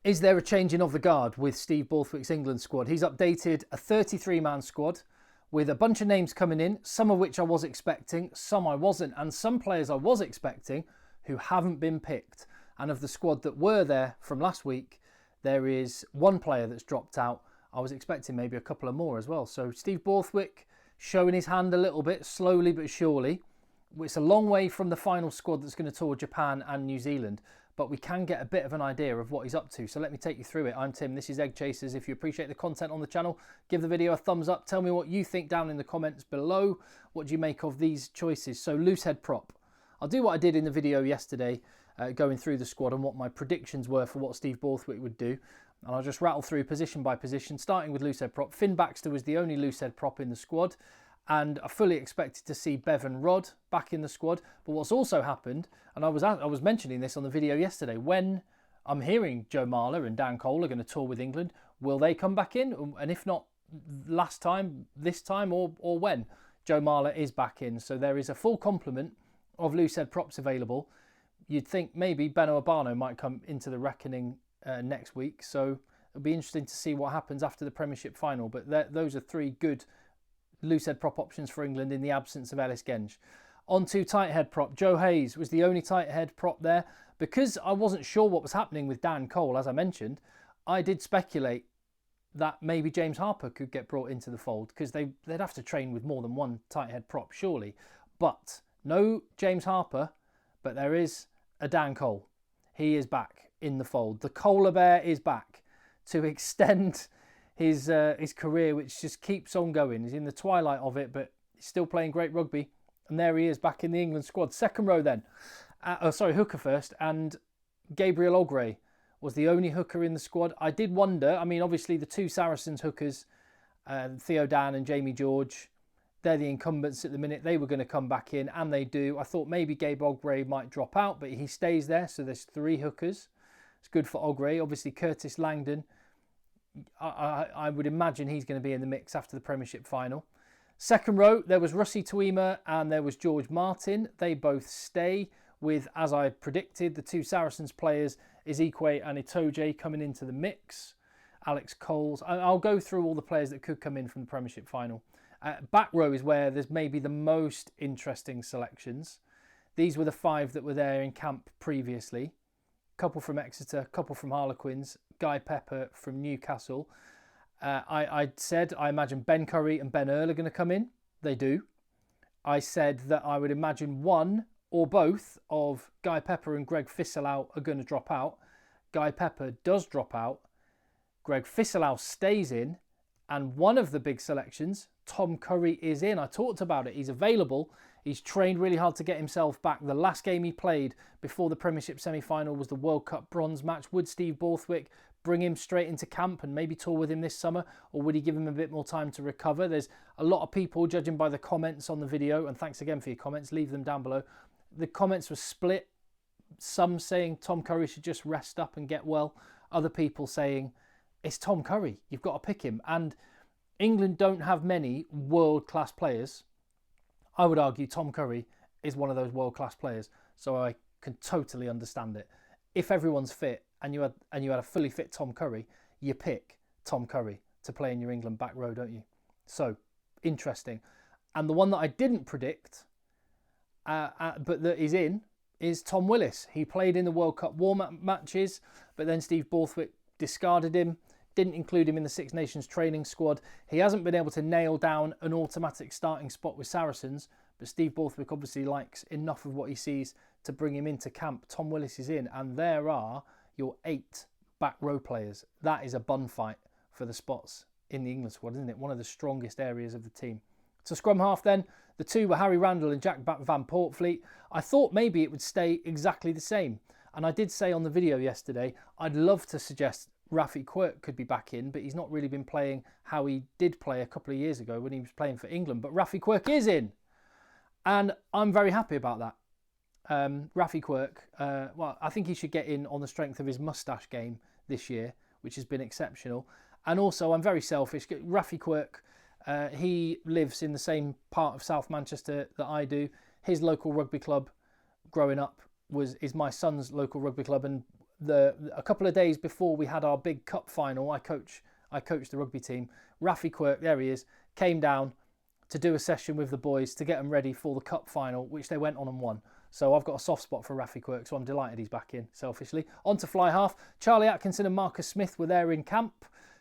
Is there a changing of the guard with Steve Borthwick's England squad? He's updated a 33-man squad with a bunch of names coming in, some of which I was expecting, some I wasn't, and some players I was expecting who haven't been picked. And of the squad that were there from last week, there is one player that's dropped out. I was expecting maybe a couple of more as well. So Steve Borthwick showing his hand a little bit, slowly but surely. It's a long way from the final squad that's going to tour Japan and New Zealand, but we can get a bit of an idea of what he's up to. So let me take you through it. I'm Tim, this is Egg Chasers. If you appreciate the content on the channel, give the video a thumbs up. Tell me what you think down in the comments below. What do you make of these choices? So loose head prop. I'll do what I did in the video yesterday, going through the squad and what my predictions were for what Steve Borthwick would do. And I'll just rattle through position by position, starting with loose head prop. Finn Baxter was the only loose head prop in the squad. And I fully expected to see Bevan Rodd back in the squad. But what's also happened, and I was mentioning this on the video yesterday, when I'm hearing Joe Marler and Dan Cole are going to tour with England, will they come back in? And if not last time, this time, or when? Joe Marler is back in. So there is a full complement of loose head props available. You'd think maybe Beno Abano might come into the reckoning next week. So it'll be interesting to see what happens after the Premiership final. But those are three good loose head prop options for England in the absence of Ellis Genge. On to tight head prop. Joe Hayes was the only tight head prop there. Because I wasn't sure what was happening with Dan Cole, as I mentioned, I did speculate that maybe James Harper could get brought into the fold because they'd have to train with more than one tight head prop, surely. But no James Harper, but there is a Dan Cole. He is back in the fold. The Koala Bear is back to extend his career, which just keeps on going. He's in the twilight of it, but he's still playing great rugby. And there he is back in the England squad. Second row then. Hooker first. And Gabriel Ogre was the only hooker in the squad. I did wonder, I mean, obviously the two Saracens hookers, Theo Dan and Jamie George, they're the incumbents at the minute. They were going to come back in, and they do. I thought maybe Gabe Ogre might drop out, but he stays there. So there's three hookers. It's good for Ogre. Obviously, Curtis Langdon, I would imagine he's going to be in the mix after the Premiership final. Second row, there was Russi Tuima and there was George Martin. They both stay with, as I predicted, the two Saracens players, Ezekwe and Itoje, coming into the mix. Alex Coles. I'll go through all the players that could come in from the Premiership final. Back row is where there's maybe the most interesting selections. These were the five that were there in camp previously. Couple from Exeter, couple from Harlequins, Guy Pepper from Newcastle. I said I imagine Ben Curry and Ben Earl are going to come in. They do. I said that I would imagine one or both of Guy Pepper and Greg Fisselau are going to drop out. Guy Pepper does drop out. Greg Fisselau stays in. And one of the big selections, Tom Curry, is in. I talked about it. He's available. He's trained really hard to get himself back. The last game he played before the Premiership semi-final was the World Cup bronze match. Would Steve Borthwick bring him straight into camp and maybe tour with him this summer? Or would he give him a bit more time to recover? There's a lot of people, judging by the comments on the video, and thanks again for your comments, leave them down below. The comments were split. Some saying Tom Curry should just rest up and get well. Other people saying, it's Tom Curry, you've got to pick him. And England don't have many world-class players. I would argue Tom Curry is one of those world-class players. So I can totally understand it. If everyone's fit and you had a fully fit Tom Curry, you pick Tom Curry to play in your England back row, don't you? So, interesting. And the one that I didn't predict, but that is in, is Tom Willis. He played in the World Cup warm-up matches, but then Steve Borthwick discarded him, didn't include him in the Six Nations training squad. He hasn't been able to nail down an automatic starting spot with Saracens, but Steve Borthwick obviously likes enough of what he sees to bring him into camp. Tom Willis is in, and there are your 8 back row players. That is a bun fight for the spots in the England squad, isn't it? One of the strongest areas of the team. To scrum half then, the two were Harry Randall and Jack Van Portfleet. I thought maybe it would stay exactly the same. And I did say on the video yesterday, I'd love to suggest Rafi Quirk could be back in, but he's not really been playing how he did play a couple of years ago when he was playing for England. But Rafi Quirk is in, and I'm very happy about that. Rafi Quirk, well, I think he should get in on the strength of his moustache game this year, which has been exceptional. And also, I'm very selfish. Rafi Quirk, he lives in the same part of South Manchester that I do. His local rugby club growing up is my son's local rugby club, and a couple of days before we had our big cup final, I coached the rugby team. Rafi Quirk, there he is, came down to do a session with the boys to get them ready for the cup final, which they went on and won. So I've got a soft spot for Rafi Quirk, so I'm delighted he's back in, selfishly. On to fly half. Charlie Atkinson and Marcus Smith were there in camp.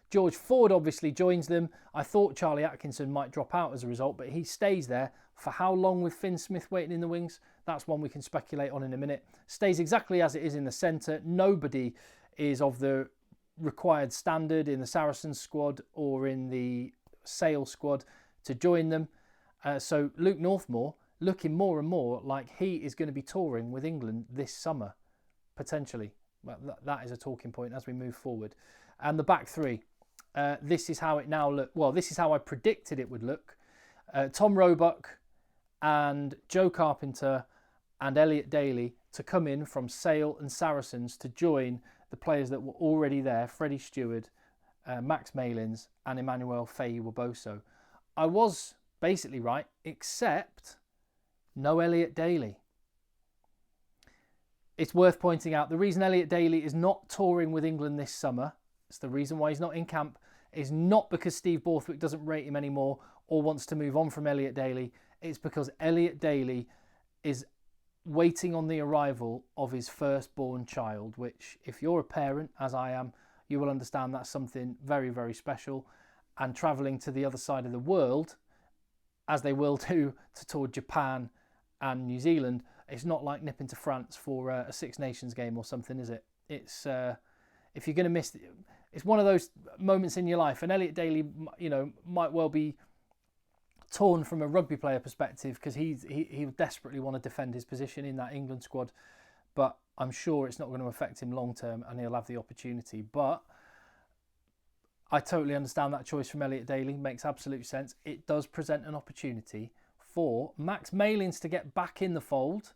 George Ford obviously joins them. I thought Charlie Atkinson might drop out as a result, but he stays there. For how long with Finn Smith waiting in the wings? That's one we can speculate on in a minute. Stays exactly as it is in the centre. Nobody is of the required standard in the Saracens squad or in the Sale squad to join them. So Luke Northmore looking more and more like he is going to be touring with England this summer, potentially. Well, that is a talking point as we move forward. And the back three. This is how it now look. Well, this is how I predicted it would look. Tom Roebuck and Joe Carpenter and Elliot Daly to come in from Sale and Saracens to join the players that were already there, Freddie Stewart, Max Malins and Emmanuel Faye-Waboso. I was basically right, except no Elliot Daly. It's worth pointing out the reason Elliot Daly is not touring with England this summer, it's the reason why he's not in camp, is not because Steve Borthwick doesn't rate him anymore or wants to move on from Elliot Daly. It's because Elliot Daly is waiting on the arrival of his firstborn child, which if you're a parent, as I am, you will understand that's something very, very special. And travelling to the other side of the world, as they will do to tour Japan and New Zealand, it's not like nipping to France for a Six Nations game or something, is it? It's if you're going to miss, it's one of those moments in your life. And Elliot Daly, you know, might well be torn from a rugby player perspective because he desperately want to defend his position in that England squad, but I'm sure it's not going to affect him long term and he'll have the opportunity. But I totally understand that choice from Elliot Daly, makes absolute sense. It does present an opportunity for Max Malins to get back in the fold,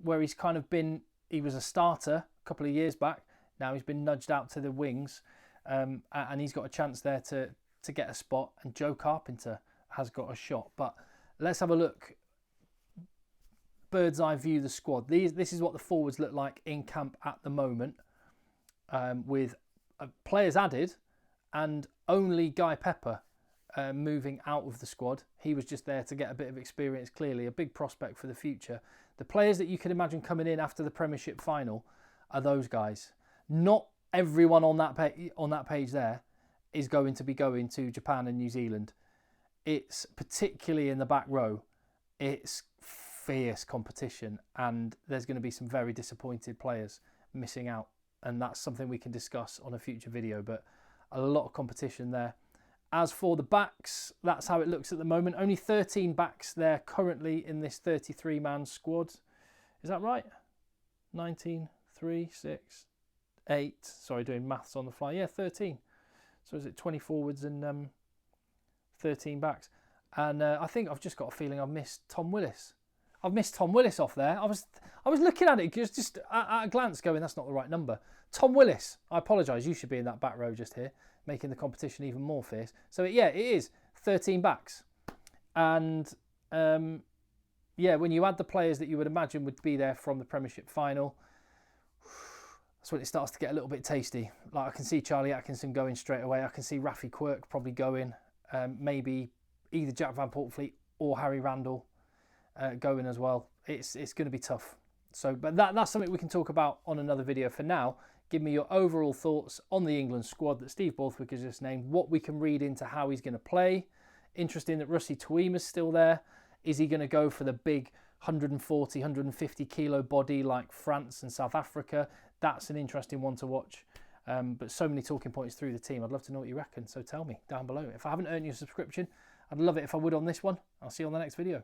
where he's kind of been, he was a starter a couple of years back, now he's been nudged out to the wings, and he's got a chance there to get a spot, and Joe Carpenter has got a shot. But let's have a look, bird's eye view the squad. This is what the forwards look like in camp at the moment, with players added and only Guy Pepper moving out of the squad. He was just there to get a bit of experience, clearly a big prospect for the future. The players that you can imagine coming in after the Premiership final are those guys. Not everyone on that page there is going to be going to Japan and New Zealand. It's particularly in the back row, it's fierce competition and there's going to be some very disappointed players missing out, and that's something we can discuss on a future video, but a lot of competition there. As for the backs, that's how it looks at the moment. Only 13 backs there currently in this 33-man squad. Is that right? 19, 3, 6, 8. Sorry, doing maths on the fly. Yeah, 13. So is it 20 forwards and 13 backs? And I think I've just got a feeling I've missed Tom Willis. I've missed Tom Willis off there. I was looking at it just at a glance going, that's not the right number. Tom Willis, I apologise, you should be in that back row just here, making the competition even more fierce. So yeah, it is 13 backs. And yeah, when you add the players that you would imagine would be there from the Premiership final, that's when it starts to get a little bit tasty. Like I can see Charlie Atkinson going straight away. I can see Rafi Quirk probably going. Maybe either Jack Van Portfleet or Harry Randall going as well. It's going to be tough. So, but that's something we can talk about on another video. For now, give me your overall thoughts on the England squad that Steve Borthwick has just named, what we can read into how he's going to play. Interesting that Rusty Tuima's still there. Is he going to go for the big 140, 150 kilo body like France and South Africa? That's an interesting one to watch. But so many talking points through the team. I'd love to know what you reckon. So tell me down below. If I haven't earned your subscription, I'd love it if I would on this one. I'll see you on the next video.